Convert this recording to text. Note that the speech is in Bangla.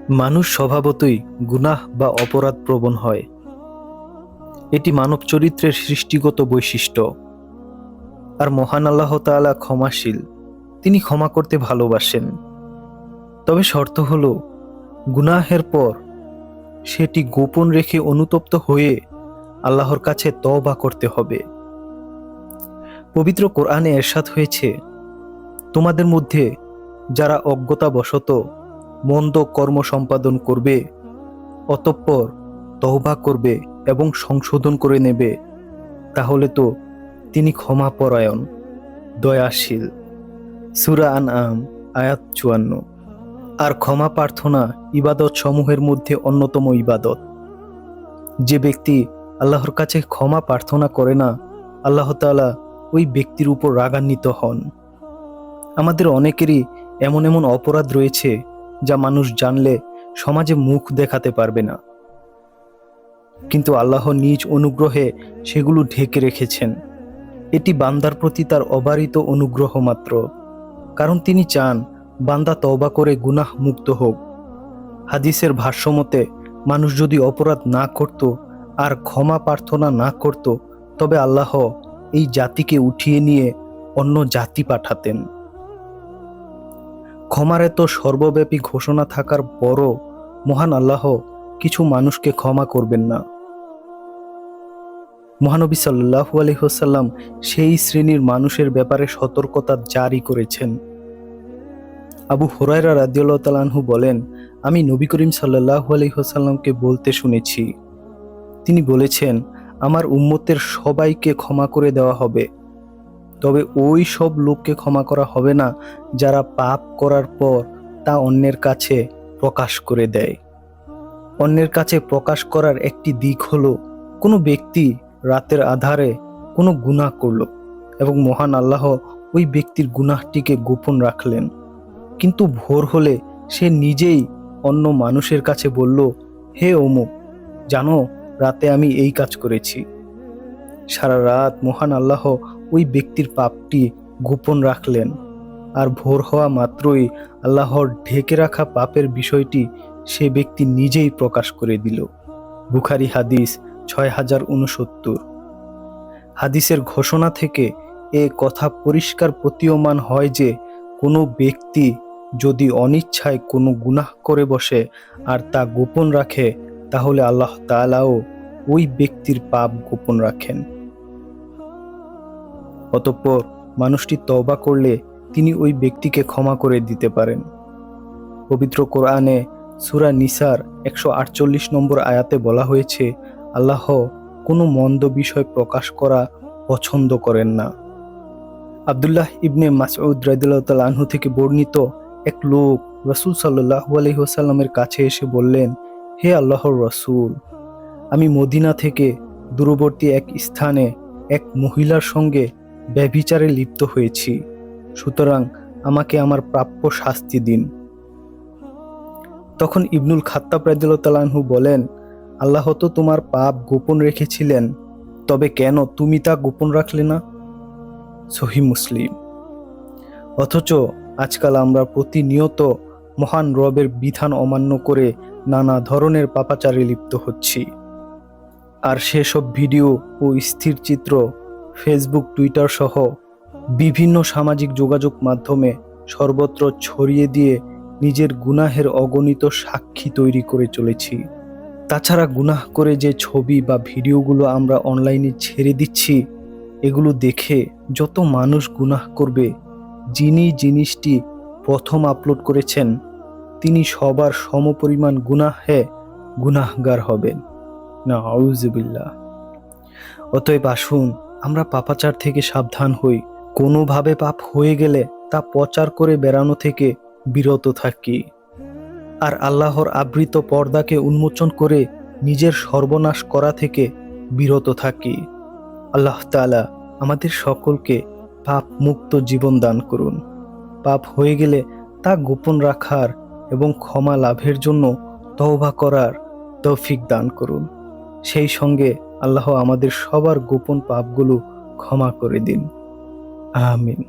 মানুষ স্বভাবতই গুনাহ বা অপরাধ প্রবণ হয়। এটি মানব চরিত্রের সৃষ্টিগত বৈশিষ্ট্য। আর মহান আল্লাহ তাআলা ক্ষমাশীল, তিনি ক্ষমা করতে ভালোবাসেন। তবে শর্ত হলো, গুনাহের পর সেটি গোপন রেখে অনুতপ্ত হয়ে আল্লাহর কাছে তওবা করতে হবে। পবিত্র কোরআনে ইরশাদ হয়েছে, তোমাদের মধ্যে যারা অজ্ঞতাবশত মন্দ কর্ম সম্পাদন করবে, অতঃপর তওবা করবে এবং সংশোধন করে নেবে, তাহলে তো তিনি ক্ষমাপরায়ণ, দয়াশীল। সূরা আনআম আয়াত ৫৪। আর ক্ষমা প্রার্থনা ইবাদত সমূহের মধ্যে অন্যতম ইবাদত। যে ব্যক্তি আল্লাহর কাছে ক্ষমা প্রার্থনা করে না, আল্লাহ তাআলা ওই ব্যক্তির উপর রাগান্বিত হন। আমাদের অনেকেরই এমন এমন অপরাধ রয়েছে যা মানুষ জানলে সমাজে মুখ দেখাতে পারবে না, কিন্তু আল্লাহ নিজ অনুগ্রহে সেগুলো ঢেকে রেখেছেন। এটি বান্দার প্রতি তার অবারিত অনুগ্রহ মাত্র, কারণ তিনি চান বান্দা তওবা করে গুনাহ মুক্ত হোক। হাদিসের ভাষ্যমতে, মানুষ যদি অপরাধ না করত আর ক্ষমা প্রার্থনা না করত, তবে আল্লাহ এই জাতিকে উঠিয়ে নিয়ে অন্য জাতি পাঠাতেন। ক্ষমার এত সর্বব্যাপী ঘোষণা থাকার পরও মহান আল্লাহ কিছু মানুষকে ক্ষমা করবেন না। মহানবী সাল্লাল্লাহু আলাইহি ওয়াসাল্লাম সেই শ্রেণীর মানুষের ব্যাপারে সতর্কতা জারি করেছেন। আবু হুরায়রা রাদিয়াল্লাহু তাআলা আনহু বলেন, আমি নবী করিম সাল্লাল্লাহু আলাইহি ওয়াসাল্লামকে বলতে শুনেছি, তিনি বলেছেন, আমার উম্মতের সবাইকে ক্ষমা করে দেওয়া হবে, তবে ওই সব লোককে ক্ষমা করা হবে না যারা পাপ করার পর তা অন্যের কাছে প্রকাশ করে দেয়। অন্যের কাছে প্রকাশ করার একটি দিক হলো, কোনো ব্যক্তি রাতের আধারে কোনো গুনাহ করল এবং মহান আল্লাহ ওই ব্যক্তির গুনাহটিকে গোপন রাখলেন, কিন্তু ভোর হলে সে নিজেই অন্য মানুষের কাছে বলল, হে অমুক, জানো রাতে আমি এই কাজ করেছি। সারা রাত মহান আল্লাহ ওই ব্যক্তির পাপটি গোপন রাখলেন, আর ভোর হওয়া মাত্রই আল্লাহর ঢেকে রাখা পাপের বিষয়টি সে ব্যক্তি নিজেই প্রকাশ করে দিল। বুখারী হাদিস ৬০৬৯। হাদিসের ঘোষণা থেকে এ কথা পরিষ্কার প্রতীয়মান হয় যে, কোনো ব্যক্তি যদি অনিচ্ছায় কোনো গুনাহ করে বসে আর তা গোপন রাখে, তাহলে আল্লাহ তাআলাও ওই ব্যক্তির পাপ গোপন রাখেন। অতঃপর মানুষটি তওবা করলে তিনি ওই ব্যক্তিকে ক্ষমা করে দিতে পারেন। পবিত্র কোরআনে সূরা নিসার ১৪৮ নম্বর আয়াতে বলা হয়েছে, আল্লাহ কোনো মন্দ বিষয় প্রকাশ করা পছন্দ করেন না। আব্দুল্লাহ ইবনে মাসউদ রাদিয়াল্লাহু তাআলা আনহু থেকে বর্ণিত, এক লোক রাসূল সাল্লাল্লাহু আলাইহি ওয়াসাল্লামের কাছে এসে বললেন, হে আল্লাহর রাসূল, আমি মদিনা থেকে দূরবর্তী এক স্থানে এক মহিলার সঙ্গে ব্যভিচারে লিপ্ত হয়েছি, সুতরাং আমাকে আমার প্রাপ্য শাস্তি দিন। তখন ইবনুল খাত্তাব রাদিয়াল্লাহু তাআলা আনহু বলেন, আল্লাহ তো তোমার পাপ গোপন রেখেছিলেন, তবে কেন তুমি তা গোপন রাখলে না? সহিহ মুসলিম। অথচ আজকাল আমরা প্রতিনিয়ত মহান রবের বিধান অমান্য করে নানা ধরনের পাপাচারে লিপ্ত হচ্ছি, আর সেসব ভিডিও ও স্থির চিত্র ফেসবুক, টুইটার সহ বিভিন্ন সামাজিক যোগাযোগ মাধ্যমে সর্বত্র ছড়িয়ে দিয়ে নিজের গুনাহের অগণিত সাক্ষী তৈরি করে চলেছি। তাছাড়া গুনাহ করে যে ছবি বা ভিডিওগুলো আমরা অনলাইনে ছেড়ে দিচ্ছি, এগুলো দেখে যত মানুষ গুনাহ করবে, যিনি জিনিসটি প্রথম আপলোড করেছেন তিনি সবার সমপরিমাণ গুনাহগার হবেন। নাউযুবিল্লাহ। অতএব আসুন আমরা পাপাচার থেকে সাবধান হই। কোনোভাবে পাপ হয়ে গেলে তা প্রচার করে বেড়ানো থেকে বিরত থাকি, আর আল্লাহর আবৃত পর্দাকে উন্মোচন করে নিজের সর্বনাশ করা থেকে বিরত থাকি। আল্লাহ তাআলা আমাদের সকলকে পাপ মুক্ত জীবন দান করুন। পাপ হয়ে গেলে তা গোপন রাখার এবং ক্ষমা লাভের জন্য তওবা করার তৌফিক দান করুন। সেই সঙ্গে আল্লাহ আমাদের সবার গোপন পাপগুলো ক্ষমা করে দিন। আমিন।